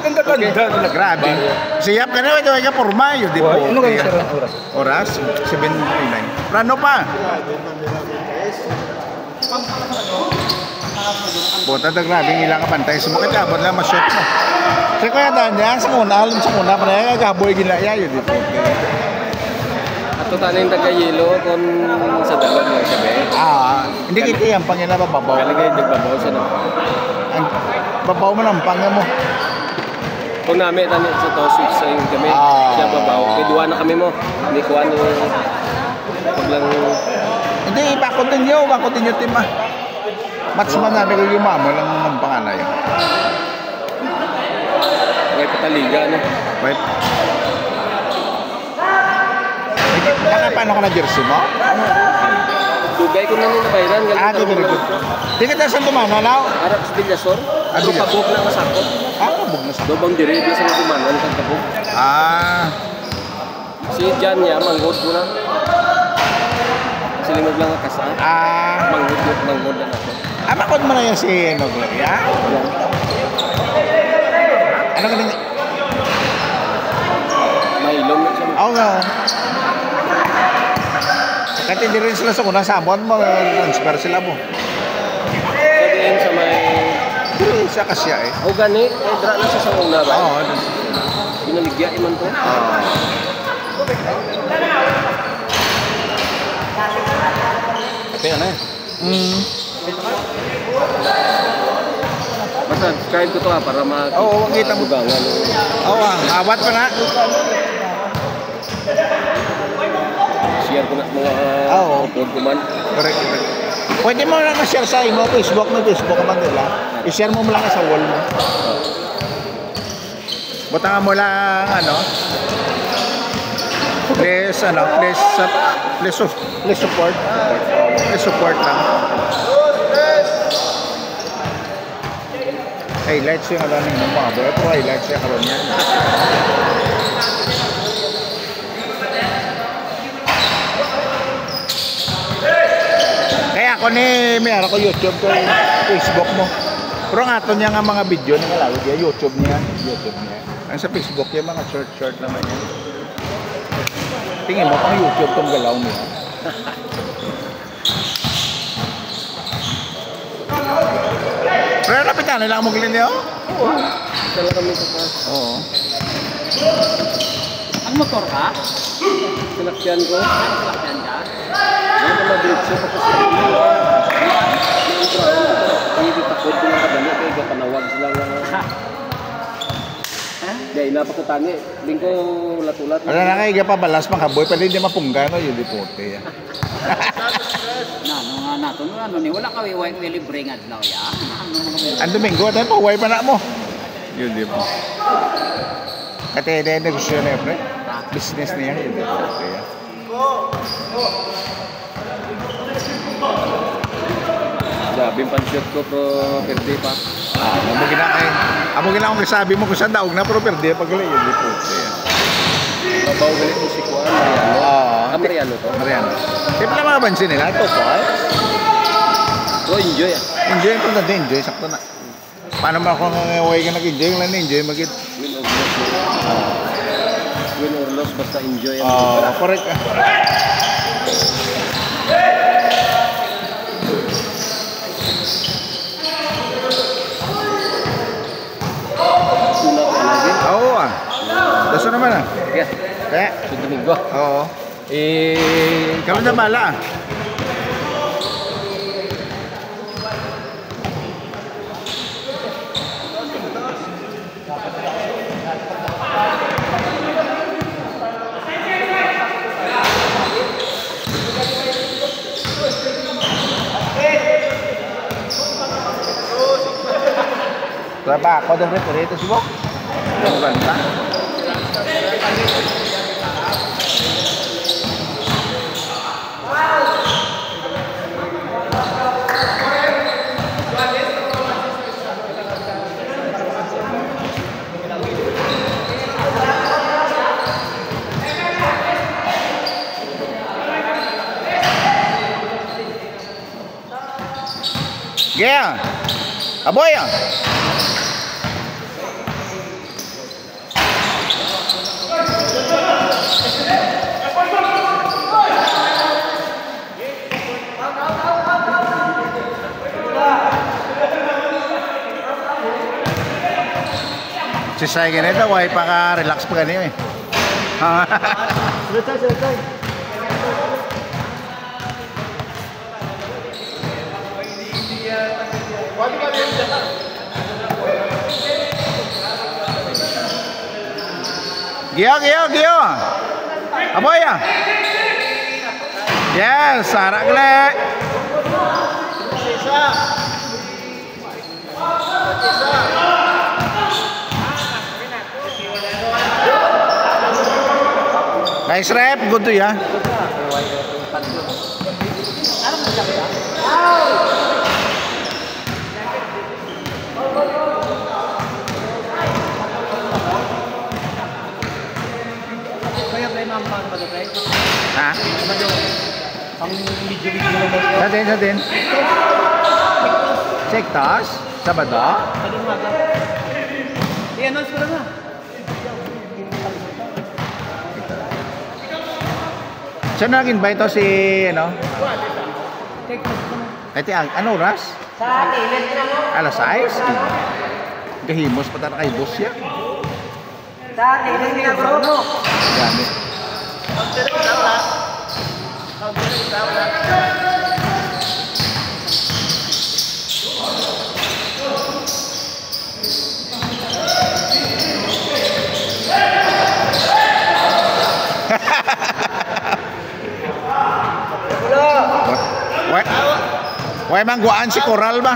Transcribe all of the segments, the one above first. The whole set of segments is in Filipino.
Ganda-ganda na, grabe. Siyap ka na, ito ay kapurma yun, di po. Ano kayo sa oras? Oras? 7:09. Plano pa. Buta na grabe, ilang ka pantay. Sumakit abot lang, mas-shoot mo. Sa kaya daan niya, sa muna, alam sa muna, panay, gaboy ginaya yun, di po. Ato taning taga-yelo kung sa dalog ng sabi. Hindi kita yan, pangina babaw. Kalagay nagbabaw sa no. Ang babaw mo ng panga mo. Kung namin tani sa to switch sa yung kami, siya babaw. Kaya duwa na kami mo. Hindi kuha ni paglang. Hindi, bakot ninyo tim ah. Match man namin kung yumamo lang ng panganay. May pataliga no. Wait. Paano ka na jersey mo? Dugay ko na nila bayran. Very good. Di kita saan tumana na? Arap sa Villasor. So kabog na masakot. Kabog na sakot. Dobang diri na sa tumanan kang kabog. Si Jan niya, manggod ko na. Silingog lang ang kasaan. Manggod na ako. Manggod mo na yan si Gloria? Ano ka nang... Mahilom na siya. Oo nga. Kahit hindi rin sila sa unang sabon, mag-transfer sila mo. Sabihin sa may... Hindi siya kasya eh. O gani, dra na siya sa una ba? Oo. Binaligya iman to? Kaya na eh. Basta, subscribe ko to para makita. Oo, makita mo. Oo, awat pa na. Share ko na mga upload ko man. Correct. Pwede mo lang na-share sa imo, Facebook ka man nila. I-share mo lang sa wall mo. Butangan mo lang, please support. Please support lang. Highlights yung alam ng mga boy. Ito highlights yung karoon yan. Kaya ako may ara ko YouTube ko, Facebook mo. Pero nga ito niya nga mga video na nalawag niya, YouTube niya. Ang sa Facebook yung mga short naman yan. Tingin mo pang YouTube tong galaw mo. Pero napitan nila mo gilin niyo? Oo. Dala kami sa class. Oo. Ang motor ka? Sinakyan ko. Sinakyan ka? Ano ka na-diretso pa kasi hindi takot ko lang kadali kaya panawag sila nga. Dahil napakutani. Hindi ko ulat-ulat. Wala na kayo pabalas mga boy, pero hindi mapungga no, yung deporte. Wala ka libre nga daw ya. Ang Domingo, tayo pa, huwag pa na mo. Yun, di ba? Kaya tayo negosyo na yun, business niya, yun, di ba? Sabing pan-shot ko pero perde pa. Amo gina akong sabi mo kung saan daog na pero perde pag gali yun, di po. Babaw galit mo si Juan, Mariano. Mariano to? Mariano. Kaya pala mga bansin nila, ito po, enjoy Enjoy ko na din, enjoy, sakto na. Paano mo ako huwag ka nag-enjoy, lang na-enjoy, magit. Win or loss, basta enjoy. Correct. Oo Daso naman Kaya? Sa Domingo? Oo. Kami na bala trabaho dan retorito sih, Bok. Yang bantah. Yeah. Aboy. Si Sai ganito, why pa ka relax pa ganito eh. Gio. Aboy ya. Yes, sarak gle. Nice rep, good to ya. Ha? Sa din. Check tas. Sabado. I-announce ko lang na. Saan nag-invite to si, ano? Ano oras? Sa event na mo. Alas 6? Gahimos pa tayo kay boss ya. Sa event na bro. Gamit. Why mangguaan si Coral ba?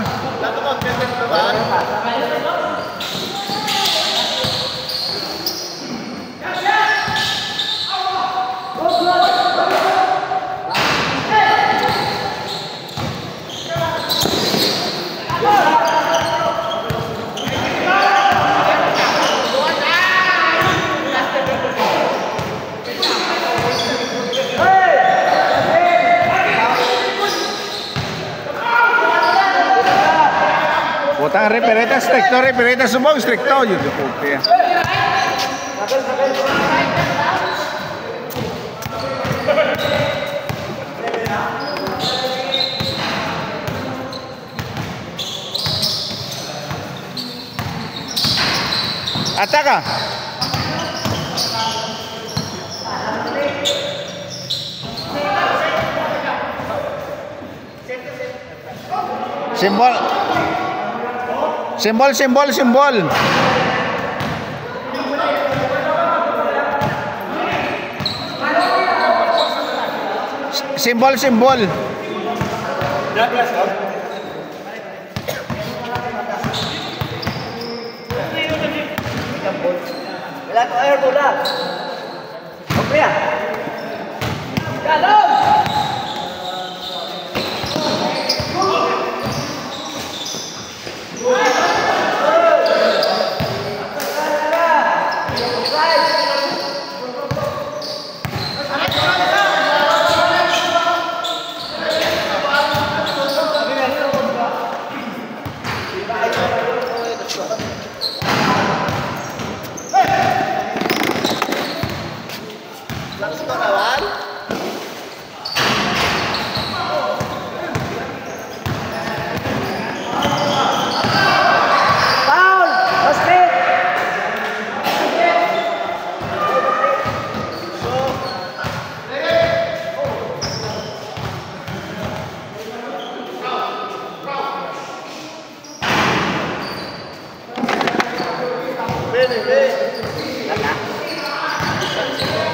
Putang refereta subong stricto yun yung okay. Ataka. Simbol. Simbol. Wala ko air bola. Okay ya. Dalam.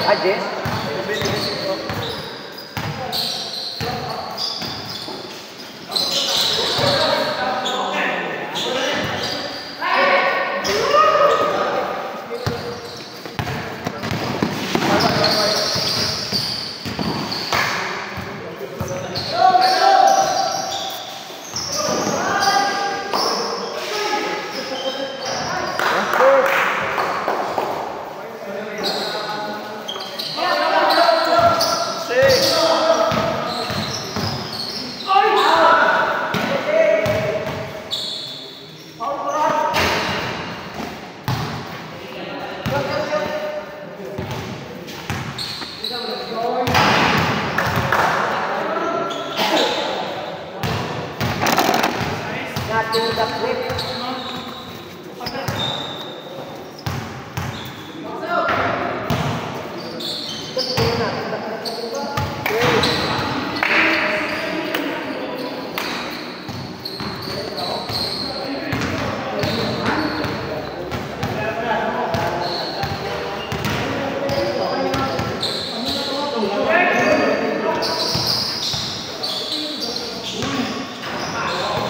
Aje.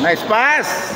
Nice pass.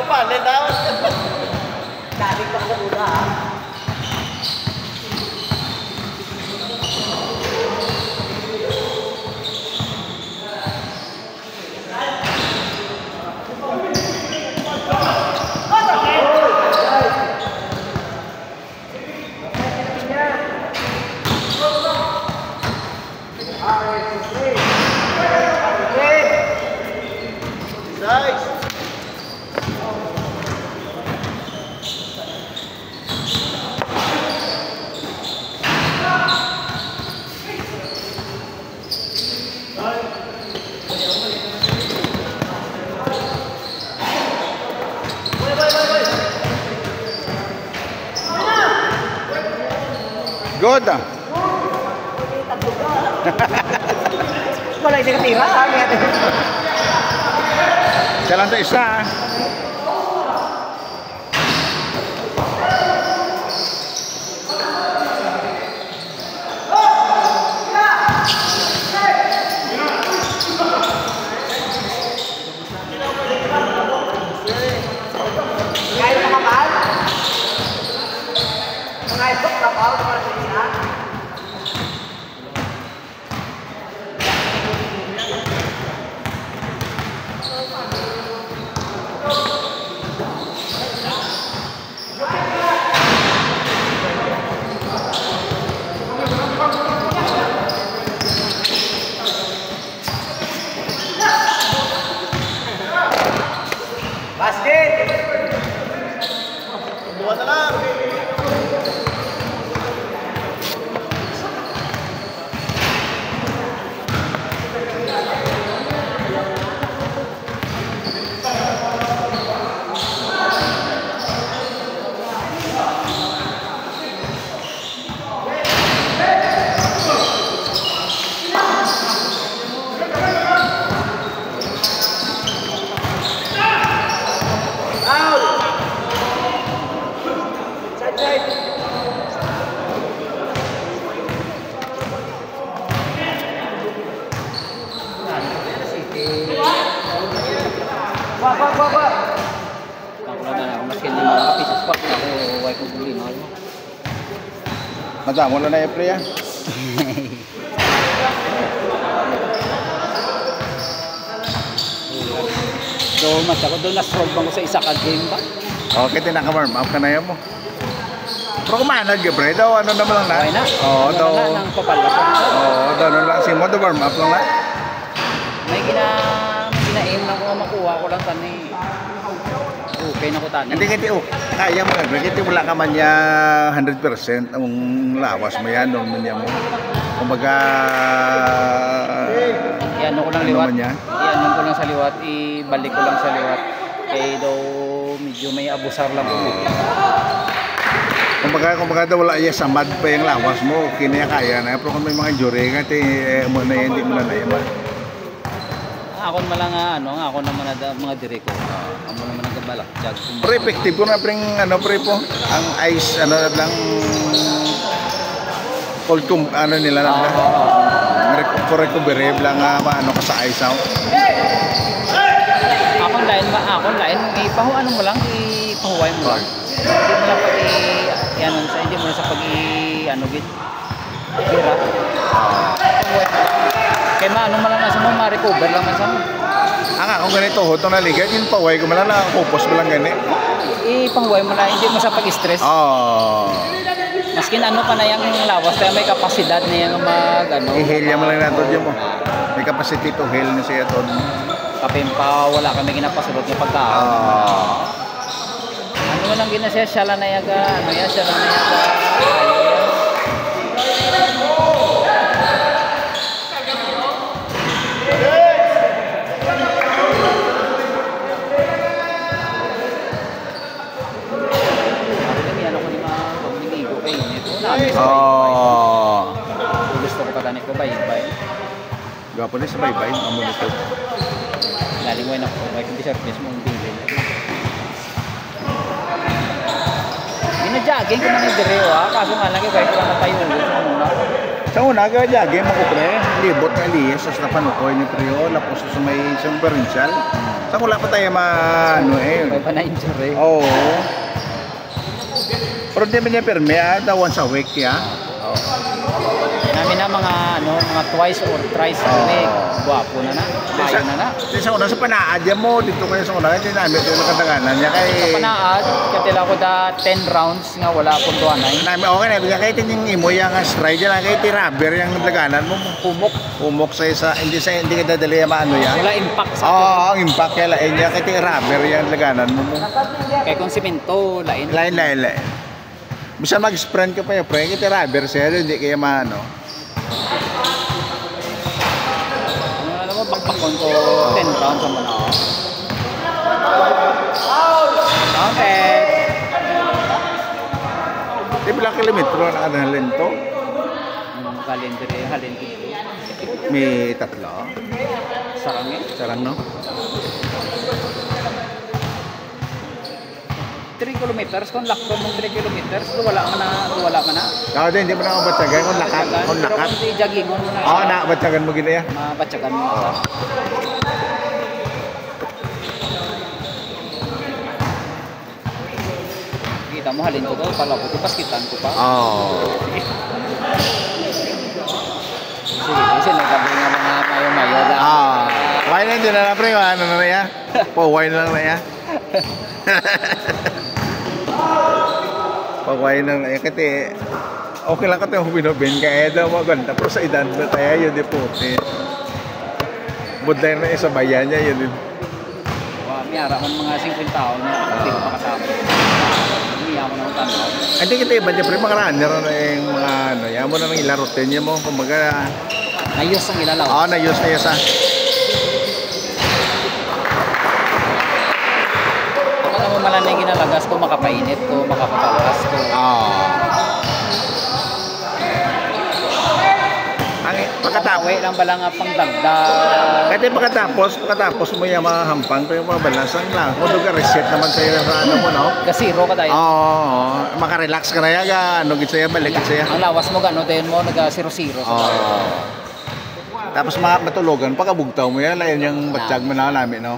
Palit daw. Galing pa sa una ha. Good ah. Wala isang tira ha. Siya lang sa isa ah. Kahit nakapal. Kahit nakapal. Basket! Dua na lang! Ako lang na ako maskin din mga kapisos pa. Ako huwag ko buli no. Madamo na na i-play ah. So mas ako doon na-stroke bang ko sa isa ka game ba? Okay, tinaka-warm up ka na yan mo. Pero kumanag ka, pre. Daw, ano naman lang na? Okay na? Oo, daw. Ano na ng papala ko? Oo, daw, ano lang. Simo, daw, warm up lang na. May gina-aim na ko makuha ko lang tani. Okay na ko tani. Hindi kiti, oh, kaya mo lang. Kiti wala ka man niya 100% ang lawas mo yan, normal niya mo. Kumbaga, Iano ko lang ano liwat. man yan? Iano ko lang sa liwat. Ibalik ko lang sa liwat. Kaya daw medyo may abusar lang po. kumbaga daw wala iya samad pa yung lawas mo. Okay na yan, kaya na. Pero kung may mga injury, kati mo na yan, hindi mo na yan. Ako naman lang ano, ako naman na mga dire ko. Ako naman ang gabalak. Pero effective ko na pre, ano pre po, ang ice, ano lang, cold ano nila lang na. For recovery lang, ano ka sa ice out. Ako lain, ipahuan mo lang, ipahuway mo lang. Hindi mo lang hindi mo na sa ano git. Pira. Kaya ano mo lang nasa mo, ma-recover lang nasa mo. Kung ganito, hotong na ligat, yun pa, huwag ko malala, kupos mo lang ganit. ipahuway mo na, hindi mo sa pag-stress. Oh. Maskin ano pa na yung lawas, kaya may kapasidad na yung mag, ano. I-hail mo lang nato dyan mo. May capacity to hail na siya to. Kapimpa, wala kami ginapasulot ng pagkaon. Ano mo lang ginasya, siya lang na yaga, ano yan, siya lang na yaga. Gusto ko pa ganit ko bye-bye. Gapo na sa bye-bye, amo nito. Galing mo na ko, may service mong bilhin. Ina-jogging ko na ni Direo kaso nga lang ibay ko na tayo sa muna. Sa una, jogging mo ko pre, libot na Elias, sa panukoy ni Preo, lapos sa may isang provincial. Sa wala pa tayo ano eh. May pa na injury. Oo. Pero di ba niya perme, once a week ya? Namin na mga twice or thrice a week. Guwapo na na. Mayo na na. Sa una sa panaad yan mo, dito kayo sa una, hindi namin ito nakadaganan niya kay... Sa panaad, katila ko da 10 rounds nga wala akong tuwanay. Namin, okay na, bigyan kayo tining imo yung stride yan, kay tirabber yung daganan mo. Humok sa isa, hindi ka dadali yung maano yan. Wala impact sa Oo, ang impact kaya lain niya, kay tirabber yung daganan mo. Kaya kung simento, lain. Lain. Bisa mag-sprint ka pa yung pre, kay tirabber siya, hindi kaya maano. Alam mo, bakbakon ko 10 rounds sa muna. Okay. Di ba lang kilometro na anahalin to? Halin dito. May tatlo. Sarang eh. Sarang no? 3 kilometers, kung lakto mong 3 kilometers, wala ka na. Oo, hindi mo na mabatsagan kung lakat. Pero kung di jogging mo na Oo, nabatsagan mo gina yan. mabatsagan mo sa. Kita mo halin ko daw, pala ko, paskitan ko pa. Oo. Sige, kasi nagkabi nga mga mayo-mayo. Wine na din na pre, ano na yan? Wine lang na yan. Pag-wine lang na yan, kasi okay lang ka ito yung binobin, kaya daw maganda, pero sa edad na tayo, yun di puti. Budlay na isa bayan niya, yun din. Miyara man mga 50 taon na hindi ko makasama. Hindi ako nang tanong. Hindi kita iba dyan, pre, mga runner na yung mga ano, yan mo na nang ilarotin niya mo, kumbaga... Nayos ang ilalaw. Oo, nayos na yun Alam mo malan na yung ginalagas ko, makapainit ko, makapapalas ko. Ang pagkatapos, lang bala nga pang dagdag. kasi pagkatapos mo yung mga hampang, pero yung mga balasan lang, kung doon ka reset naman sa'yo sa ano mo, no? Gasiro ka tayo. Oo, makarelax ka na yan, ano git sa'yo, balik git sa'yo. Ang lawas mo gano'n, din mo, nagasiro-siro. Tapos matulugan, pagkabugtaw mo yan, layan yung batsyag mo na namin, no?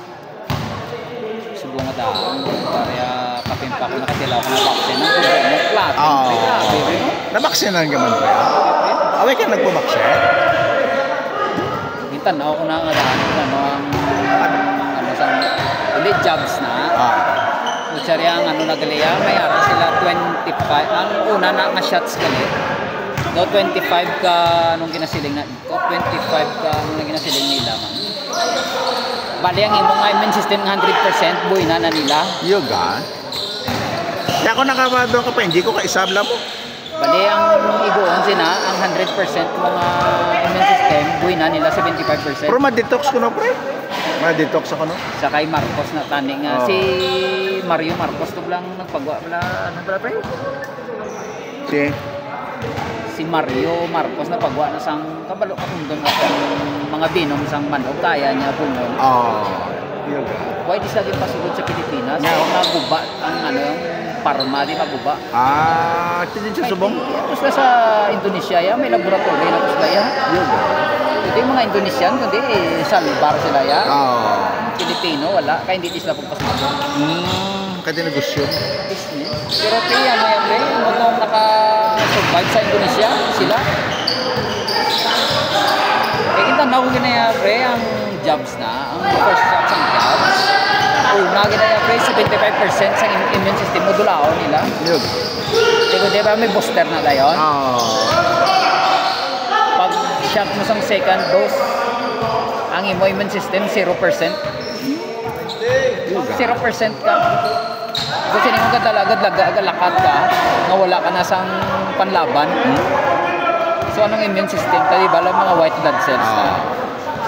Subo nga daan. Kaya kapimpa ko nakatilaw ko na vaccine. Ang kubo mo, platin. Grabe rin, no? Nabaksinan ka man ba? Away ka nagpabaksin? Mintan ako na nga daan. Hindi jobs na. Kutsari ang nagaliya, may ara sila 25. Ang una na shots gali. Do 25 ka nung ginasiling na ito. 25 ka nung ginasiling nila man. Bali ang imong immune system 100% buhay na nila. Yoga? Di ako nakabado ka pa, hindi ko kaisabla mo. Bali ang igoon sina, ang 100% mga immune system buhay na nila 75%. Pero ma-detox ko na, pre. Ma-detox ako, no? Sa kay Marcos na taning si Mario Marcos to lang nagpagawa pala ano pala pre? Si Mario Marcos na pagwa na sang kabalo katundon at mga binom sang manok kaya niya pulmon. Yoga. Why di sa din pasugod sa Pilipinas? Naguba ang parma di maguba. Tinin sa subong? Tapos na sa Indonesia ya, may laboratory na kusla ya. Yoga. Ito yung mga Indonesian, kundi salbar sila ya. Pilipino, wala. Kaya hindi sila pagpasugod. Kaya negosyo. Business. Pero kaya ano yan, pre, nung naka-survive sa Indonesia, sila. Kaya kita na ako ginaya, pre, ang jobs na, ang first jobs ang jobs. una ginaya pre 75% sa immune system mo dulaon nila. Yun. Di ba may booster na dayon? Pag shot mo sa second dose, ang imo immune system 0%. 0% ka. Kasi hindi mo ka talaga lakat ka, nga wala ka na sang panlaban. So anong immune system? Kaya ba lang mga white blood cells ka.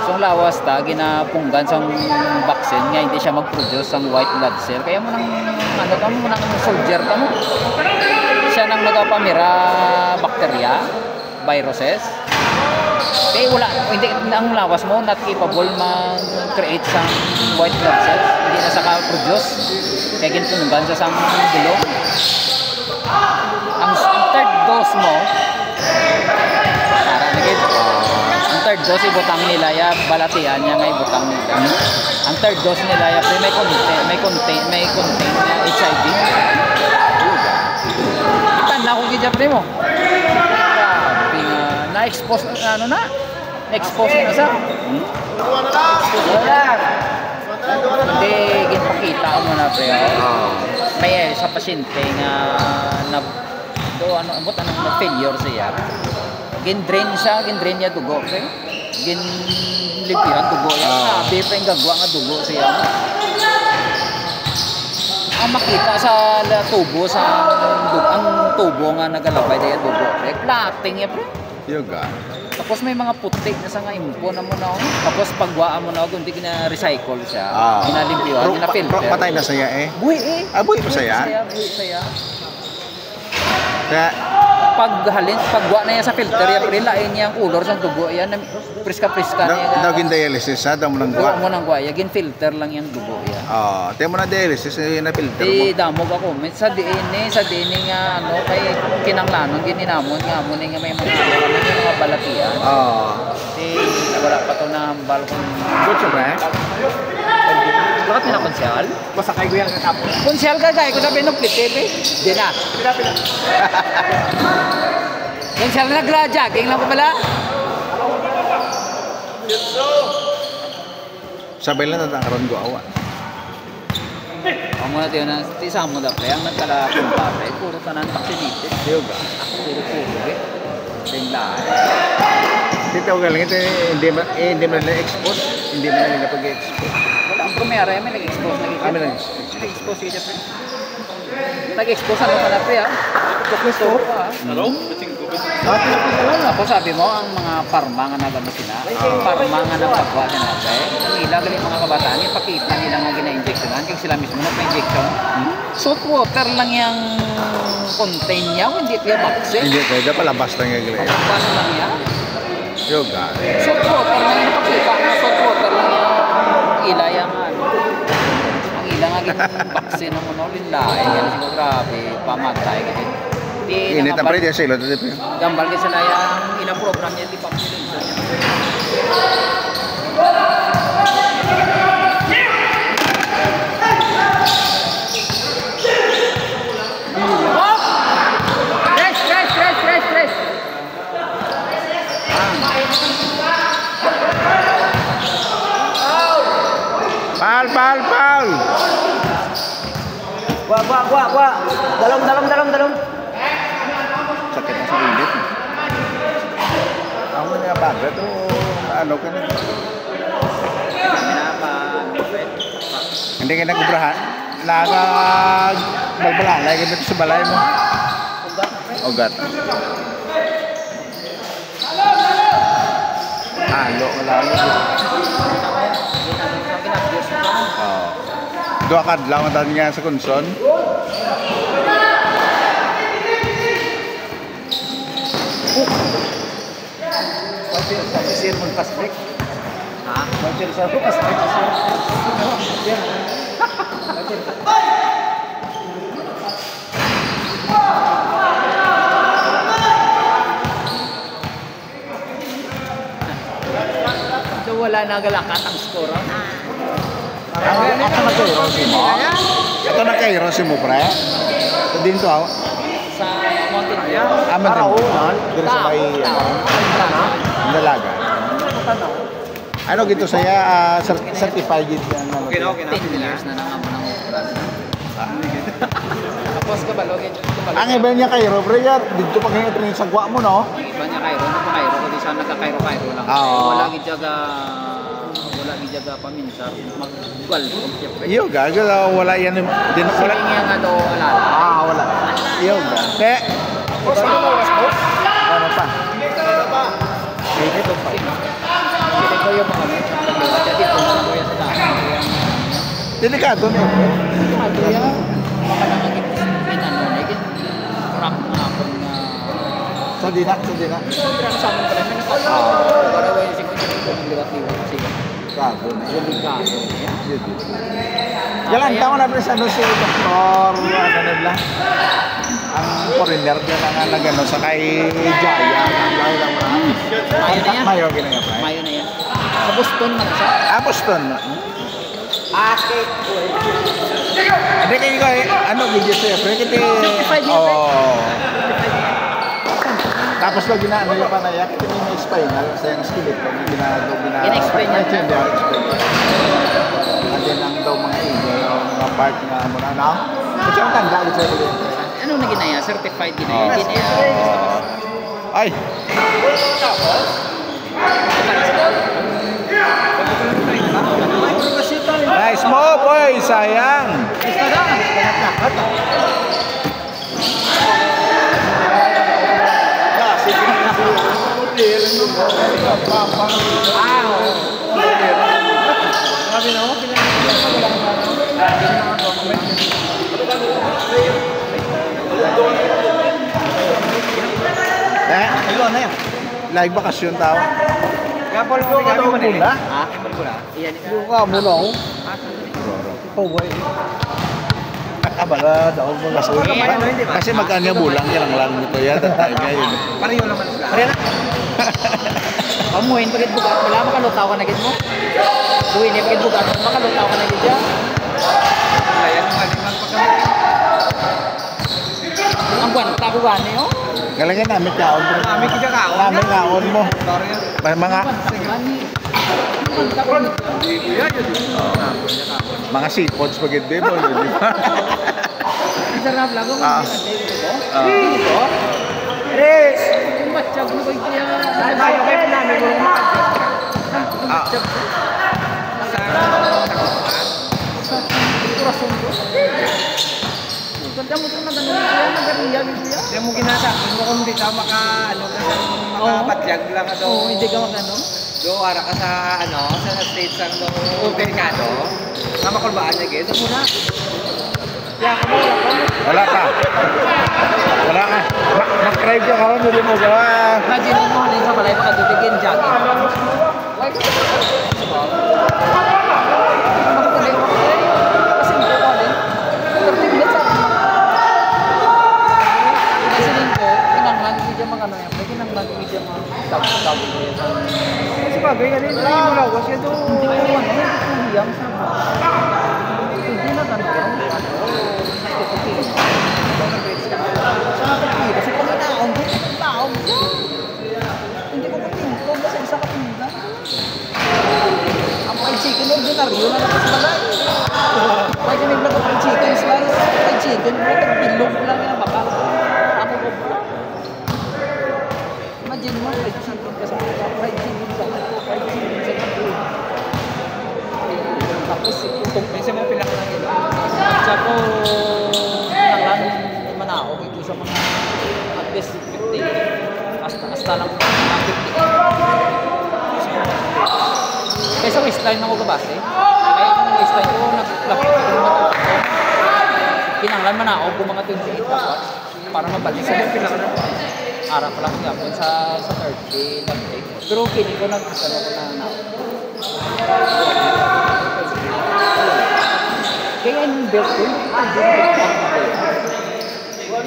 So ang lawas ta, ginapunggan sa vaccine nga hindi siya mag-produce ng white blood cell. Kaya mo nang, ano ka mo nang soldier ka mo. Siya nang nagapamira bacteria, viruses. Kaya wala, hindi ang lawas mo not capable mag-create sa white blood cells. Hindi na sa ka-produce. Kaya ginpunggan sa sang gulo. Ang third dose mo, ang third dose ibutang nila ya balatian niya nga ibutang nila. Ang third dose nila ya may contain na HIV. Itan na kung gidya pre mo. Na-expose ano na? Na-expose na sa. Hindi ginpakita mo na pre. May sa pasyente nga na failure siya. Gin-drain niya dugo, pre. Gin-limpihan dugo yan. Sabi pa yung gagwa nga dugo siya. Ang makita sa tubo, ang tubo nga nagalabay dahil dugo, pre. Plating yan, pre. Yoga. Tapos may mga putik na sa nga impo na mo na. Tapos pagwaan mo na, hindi kina-recycle siya. Ginalimpihan, gina-filter. Patay na saya eh. Buhi eh. Buhi pa saya? Buhi saya. Kaya, pagwa na yan sa filter, yan pre, lain niya ang kulor sa dugo, yan, priska-priska na yan. daw gin-dialysis ha, daw mo nang Dugo guwa. mo nang guwa, yan, gin-filter lang yung dugo yan. Tiyan mo na dialysis, na filter mo. Di damog ako, sa DNA nga, ano, kay kinanglanon, gininamon nga, muna nga may mga balatian. Wala pa to na hambal kung... Good siya ba eh? Bakit mo na konsyal? Basta kayo yung katapos. Konsyal ka, gaya ko sabi ng plitip eh. Di na. Konsyal na nag-jogging lang ko pala. Sabay lang natangkaroon ko awa. Ang muna tayo na, isa mo na pre, ang nagkalakong pa pre, puro tanan vaccinated. Yoga. Puro eh. Same lahat. Dito ko galing ito, hindi mo na expose, hindi mo na nila pag-expose. Wala ang kumera, may nag-expose. Nag-expose siya pre. Nag-expose ano ka na pre ha? Tuklo pa ha? Hello? Ako sabi mo, ang mga parma nga nagano sila, ang parma nga nagpagwa na natin, ang ilang galing mga kabataan, ipakita nila nga gina-injectionan, kaya sila mismo na pa-injection. Salt water lang yung contain niya, hindi kaya vaccine. Hindi kaya palabas lang yung gila. Palabas lang yan. Yoga. Salt water lang yung pakita na salt water lang yung ilay ang ano. Ang ilang nga vaccine ng ano, linlain, yan siguro grabe, pamatay. Ini tak pare dia selo tadi. Gambal kasi na yung ilang program niya, di pa Stress. Pal. Gua. Dalam. Sakit na sa ulit. Ako na baga to, ano ka na. Hindi ka nagubrahan. Balbalalay ka dito sa balay mo. Ugat. Halo ko lang. Dua kadlaw ang tani nga sa konson. Pasir mon pasrik. Ha? Pasir sa pasrik. So wala na galakat ang score. Ito na kay Rossi mo, pre. Ito din to, ako. Sa Mountain View. Aman din. Dito sa may, ang dalaga. Ano gito saya certified gid yan. Okay na, 10 years na nang amo nang oras. Tapos ka balogin. Ang iba niya kay Robreya, dito pag ngayon sa gwa mo no. Iba niya Cairo, na pa Cairo, kundi siya nagka-Cairo lang. Wala gid jaga paminsa magwal. Iyo gaga wala yan din wala. Sige nga daw alala. Wala. Iyo ga. Te. Ano pa? Sige to pa. Sige ko yung mga jadi ito na ko yan sa daan. Delikado no. Delikado yan. Baka nakakit ano na gid crap na akong Sa dina. sobrang sa amin pala na para way siguro kung liwat-liwat siya. Kago na. Delikado. Jalan tahu na pre sa ano si Dr. Ano nila? Ang foreigner din ang nagano sa kay Jaya ang lahi lang marami. Mayo ginaya pre. Mayo na yan. Sa Boston man siya. Boston. Ate. Hindi kayo ano video siya pre kiti. Tapos lagi na ano yung panaya kiti may spinal sa yung skeleton yung ginagawa. In-explain niya. Andyan ang daw mga o mga part nga mo na no? Kasi ang tanda dito sa iyo. Ano na ginaya? Certified ginaya. Ay! Nice mo boy! Sayang! Like bakasyon tao. Kapal ko kami Pula? Ha? Pula? Iyan ito. Yung ka mo no? Boy. Abala daw mo na kasi magkanya bulang yan lang nito yan tayo ngayon. Pareho naman sila. Pareho na. Pamuhin pagit bugat. Wala makalutaw ka na gid mo. Duwin ni pagit bugat. Makalutaw ka na gid dyan. Ayan, malimang pagkamit. Ang buwan, tabuan niyo. Galangan namin kaon. Kami kita kaon. Namin kaon mo. Sorry. Mga seafoods pagit din mo. Ang sarap lang kung dito. Chris! Matchag mo ba ito yan? Dahil tayo kayo namin kung Matchag ko. Sa rason ko. Ganda mo ito na gano'n yan. Nagariya gitu ya. Hindi mo ginasabi mo kung di ka makapatyag lang ito. Oo, hindi ka magano. Do, ara ka sa states ang delikado. Sa makulbaan niya, guys. Muna. Wala ka. Wala ka. Mag-crave ka karon hindi mo gawa. Imagine mo, halin sa balay makatubigin, jogging. Why ka sa makatuloy mo ko eh. Kasi hindi ko din. 30 minutes ako. Kasi din ko, kinanglan media mga ano yan. Kinanglan media mga tabi ko yan. Kasi bagay ka rin. Hindi mo lawas. Yan to. Hindi ko ano, hindi ko hiyang sa mga. Hindi na gano'n yan. Kasi kung inaon, hindi ko patingko kasi isa katinda. Ang fried chicken ordinaryo na lang sa balay. Pwede naglag ang fried chicken slice. Fried chicken, bilog lang yan baka. Ako ko ba? Imagine mo, fried chicken kasi fried chicken sa fried chicken sa bilog. Tapos itong Minsan mo pila ka lang yun. sa ko nanglan manao ito sa mga at least 50 hasta lang mga 50 kaysa waistline ako kabase kaya yung waistline ko naglapit ko mga kinanglan manao ko mga 28 dapat para mabalik sa mga pila ka na ara pa lang gapon sa third day pero kini ko nagkano ko na kaya yung belt ko,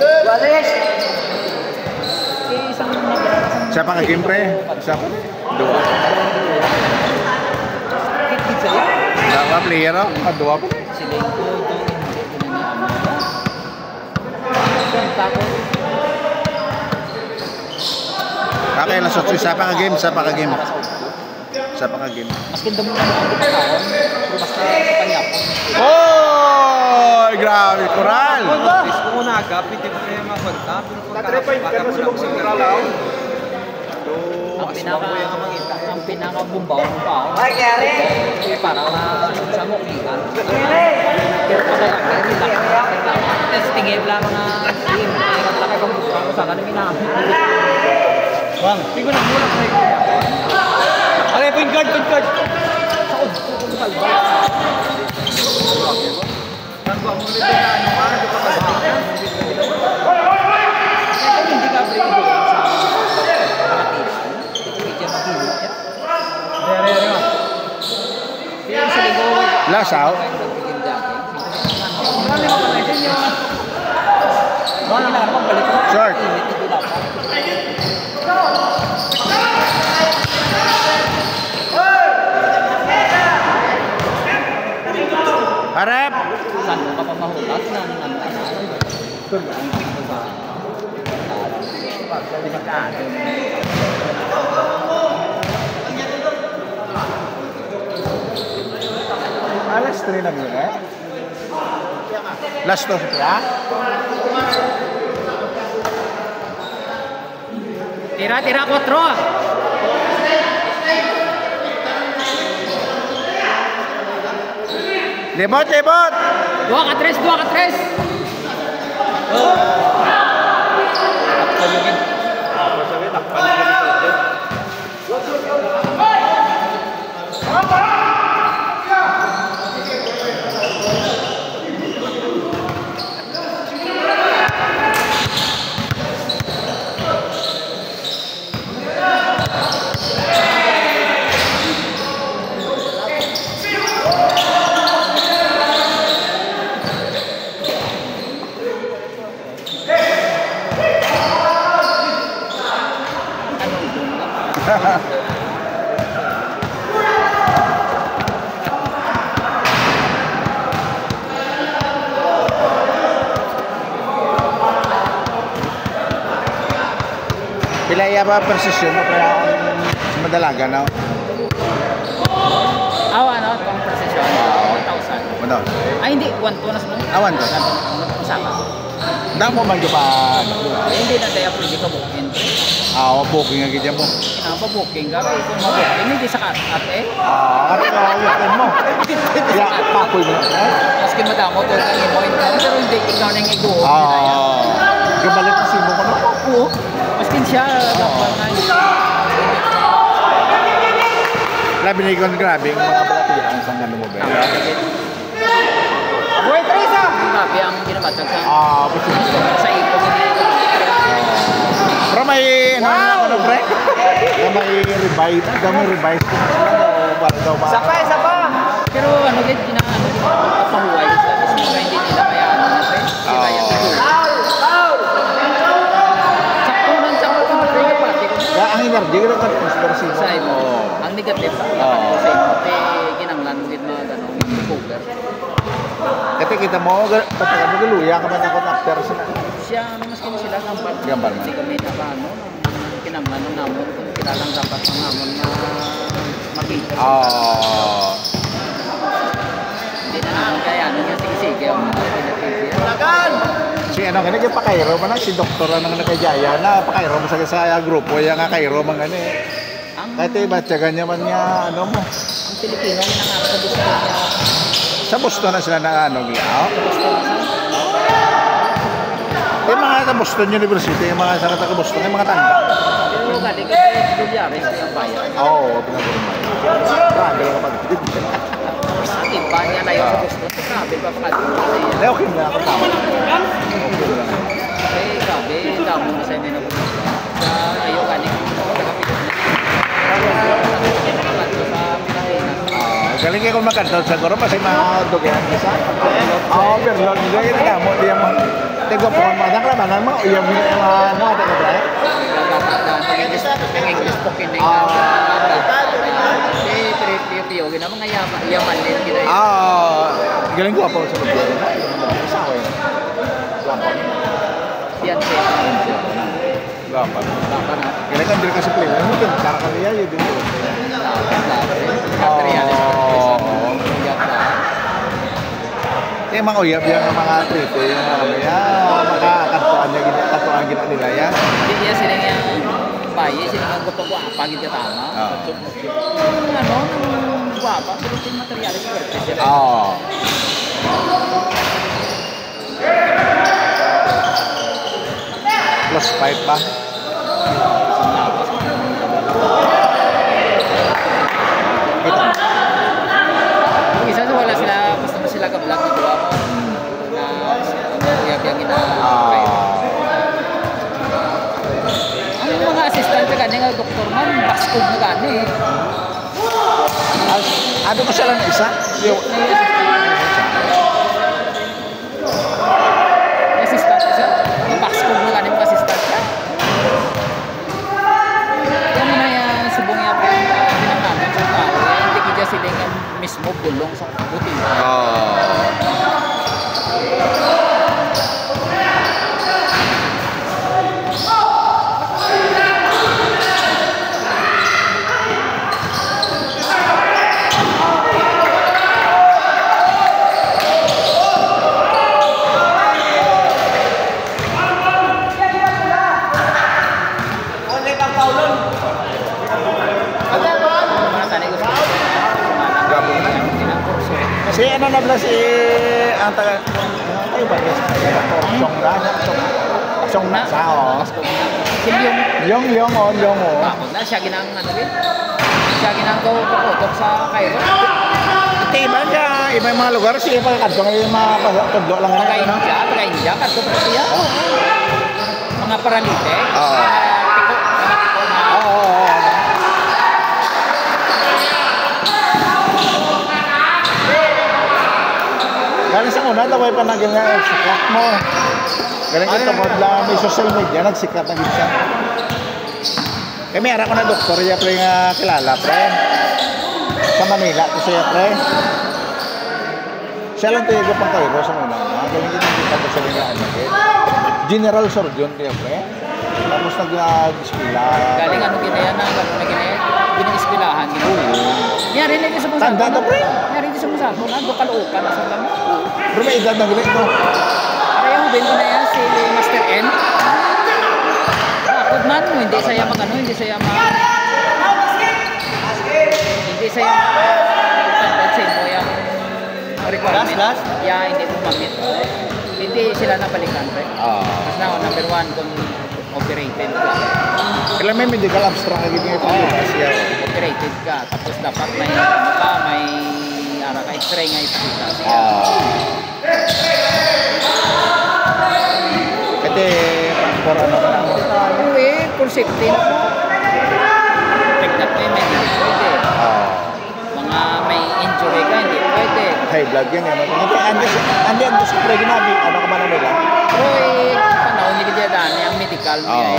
Walis! Kaya isang Siya pa ka-game pre? Isa pa? Dua. Kit-kit sa'yo? Dua player o? Dua pa? Sila yung ko, ito, hindi na Ganta ko. Okay, lasot. Isa pa ka-game? Isa pa ka-game? Sa pakagin. Mas kinda mo na ang kaon, pero basta sa kanya po. Oh, grabe, Coral. Is kung unaga, pwede mo kayo mapunta. Pero pagka Ang pinaka-bumbaw mo pa ako. Para sa mukihan. Pero pa kaya, tapos tingin lang na tingin lang kung buka sa kanila namin. Bang, tingin na muna kayo. Ano yung point guard? Sa udto kong kalba. Nagwa mo nito na ano ka, di ba kasi Hindi ka break doon sa mga tips. Hindi ka mahilo. Pero sa ligo, Lasaw. Short. Harap. Saan mo ka pa mahulas ng Alas 3 na yun, eh? Last 2 siya? Tira, 4. Libot! 2 ka 3. Pilaya ba persisyon mo kaya sa madalaga na? Ano? Itong precision. 1,000. Ano? Ay, hindi. 1,2 na sa mga. Awan to? Usama. Dahil mo man pa ano? Hindi na daya pwede ka booking. Booking nga ganyan mo. Kinapa-booking ka. Kaya kung ma-booking, hindi sa ate. Kasi yakin mo. Kaya papoy mo. Maski madamo to ang mo income, pero hindi ikaw nang iguo. Gabalit na simo ko na. Oo. Maski siya dapat na Labi na ikon grabe yung mga balatihan sa ano mo ba? Boy, Teresa! Grabe ang ginabatag sa sa iko. Pero may ano pre? May revise, may revise para daw ba? Isa pa! Pero ano din pahuway sa kasi hindi nila kaya ano na pre. Sila yan sakto kung pre pati ko. Ya ang energy ko kan conspiracy mo. Sa imo. Ang negative sa imo te ginanglan gid mga ganong cover. Kasi kita mo patagan mo luya ka man ako after Siya ano mas kini sila gambar. Gambar man. Hindi kami na ano kinanglan ng namon kung kilalang dapat ng namon na makita. Hindi na kaya ano yung sige ang Lagan! Si ano kani kay pakairo man si doktor nang nakajaya na pakairo mo sa grupo yang nga kairo man gani. Kahit iba tiyaga man niya ano mo. Ang Pilipino ginangarap sa gusto niya. Sa Boston na sila na ano gilaw. Gusto na sa Yung mga sa Boston University, yung mga sa Boston, yung mga tanda. pero galing kay Juliares ang bayan. Pinagurumay. Grabe lang kapag Timba niya na yung gusto. Sabi pa pa Eh, okay na ako tama. Eh, sabi, damo na sa inyo na sa ayo galing Galing kayo kung makantol sa guro, kasi mga dugihan isa. Overload. Galing na mo, diyan mo. Tego po, madang labanan mo, yung ano, ate ko ba? English spoken na yung gina mga yaman din gina. Galing ko po sa lugar. Isa ko yun. Yan siya. Gapan. Galing ka din kasi play. Ano din? Kara ka niya yun din. Materialis. Yung mga uyab yan, ang mga trito, yung makakatuan gina nila yan. Hindi niya sila yung bayi, sila ang gusto ko, pagid ka tama. Ano, nung guwapa, pero yung materialis purpose sila. Plus 5 pa. Kita mo. Isa sa wala sila, gusto mo sila ka-vlog na gawa mo. Na uyab yung ang mga assistant ka kanya nga doktor man, baskog na kanya eh. Ano ko siya lang na isa? Assistant isa, baskog na kanya mga assistant ka. Yan mo na yan, subong yan pa yung pinanghanan sa tao. Hindi kaya sila yung mismo bulong sa buti. Si ano na pala si ang taga ay ba Song na sao. Yung Bakit na siya ginang ano rin? Siya ginang tutok sa Cairo. iba niya, iba yung mga lugar siya pagkakadto ngayon mga tudlo lang Taga-India, kadto pa siya. Mga paralite. Galing sa una, laway pa naging sikat mo. Galing ito mo lang may social media, nagsikat na gitsa. Eh, may ara ko na doktor, ya pre nga kilala, pre. Sa Manila, to siya, pre. Siya lang tayo pang Cairo sa una. Galing kita ko sa lingaan na General Surgeon, kaya, pre. Tapos nag-ispila. Galing ano ginaya na, ginang-ispilahan. Nyari na sa mga Tanda to, pre. Nyari na sa mga sapo, nando kaluukan na sa lang. Pero may edad na galing, no? Para yung hubin ko na yan, si Master N. Akod man, hindi saya mag-ano, hindi saya tandad sa imo yung requirement. Last? Yeah, hindi mo mamit. Hindi sila nabalikan, pre. Mas na, number 1, kung operated ka. Kailan may medical abstract na giging ipaglupas siya. Operated ka, tapos dapat may ara ka x-ray nga ipakita. Kasi, for ano na mo. For safety na po. Tignan mo yung medical, pwede. Mga may injury ka, hindi pwede. High blood yan, ano? Andi sa pre, ginabi, ano ka man na nila? Pero panahon hindi ka dyan, yung medical mo yan.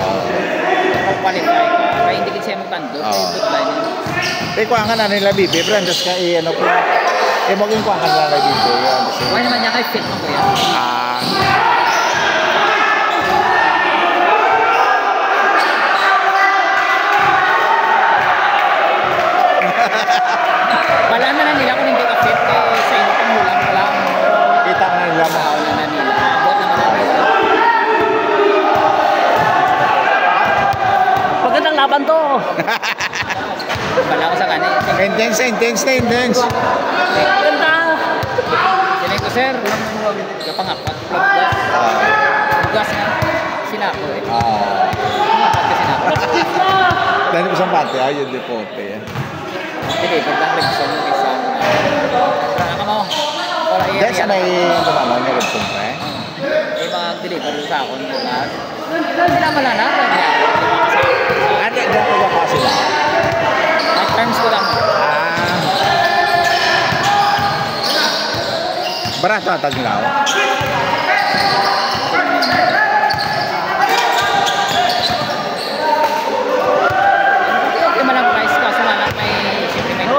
Kung qualify ka, kaya hindi ka siya magtandot, butline yun. Eh, kuha nga na nila, Bibi, pero andas ka, ano po, maging kuha ka nila na Bibi. Why naman niya kay fit mo ko yan? Wala na nila kung hindi ka fit, kaya sa inyo pang hulang ka lang. Kita nga nila mo. Wala na nila. Abot naman na nila. Magandang laban to. Wala ko sa kanin. Intense. Ganda. Silay ko, sir. Kapangapat. Gas nga. Sinako eh. Pangapat ka sinako. Dahil ko sa pati, ayun, depote. Sige, pagdang Rebson yung isang... Parang ka mo. Dahil sa may naman niya Rebson, pre? May mag-deliver sa akin ng lahat. Hindi naman na natin. Ano, dyan ko ba sila? May terms ko lang. Barato at taglaw. Hindi man ang price ka. So lang may... Siyempre may...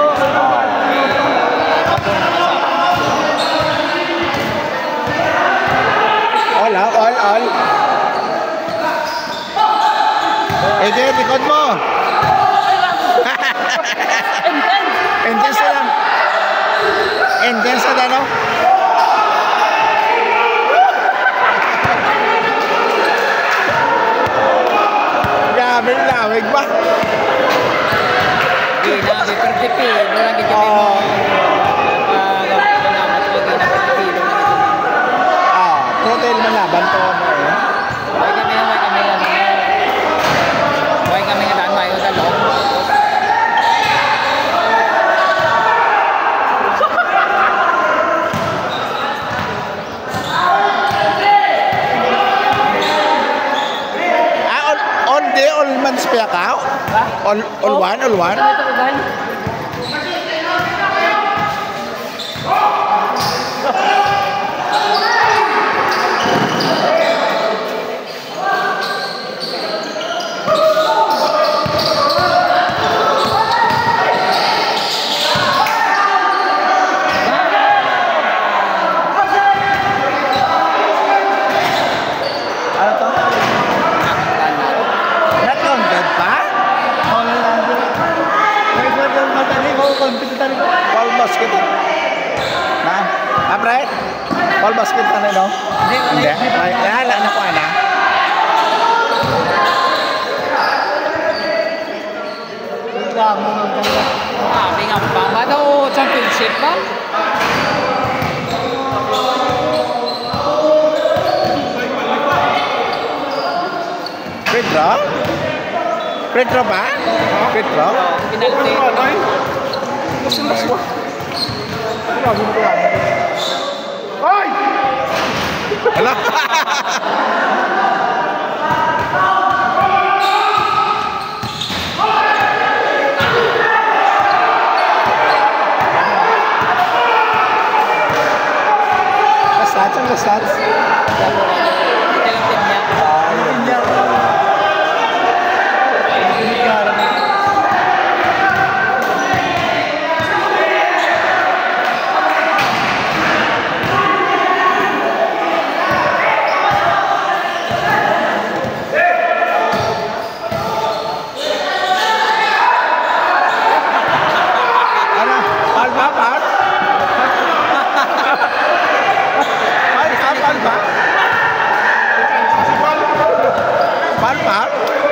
All. Eh, di, likod mo. Intense. Pipilo lang gid kami mo. Hotel Malaban to mo eh. May kami nga daan mayo dalong. All day, all months pa ka? All one? Ball basket. Na? Apre? Ball basket ka na, no? Hindi. Wala na ko, ana. Kami nga pa. Madaw championship ba? Petro ba? Petro? Penalty. Hoy! Hala! Stats?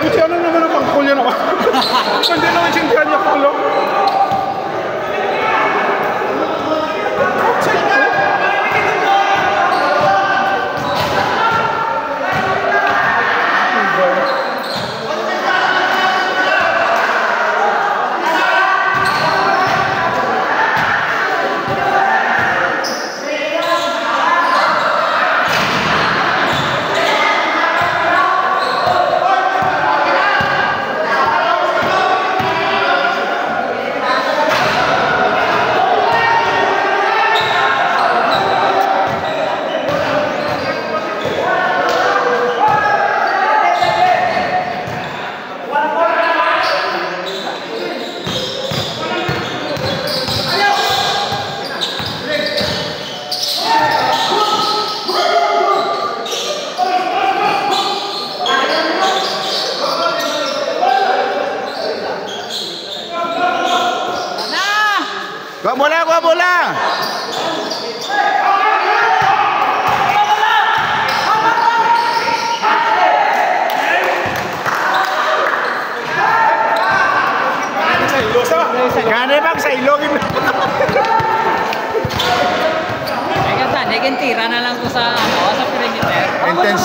Kasi ano naman ang pangkulya naman? Hindi naman siyang kanya kulo. Gua bola. Gane bang sa ilog. Ay, tira na lang ko sa perimeter. Intense.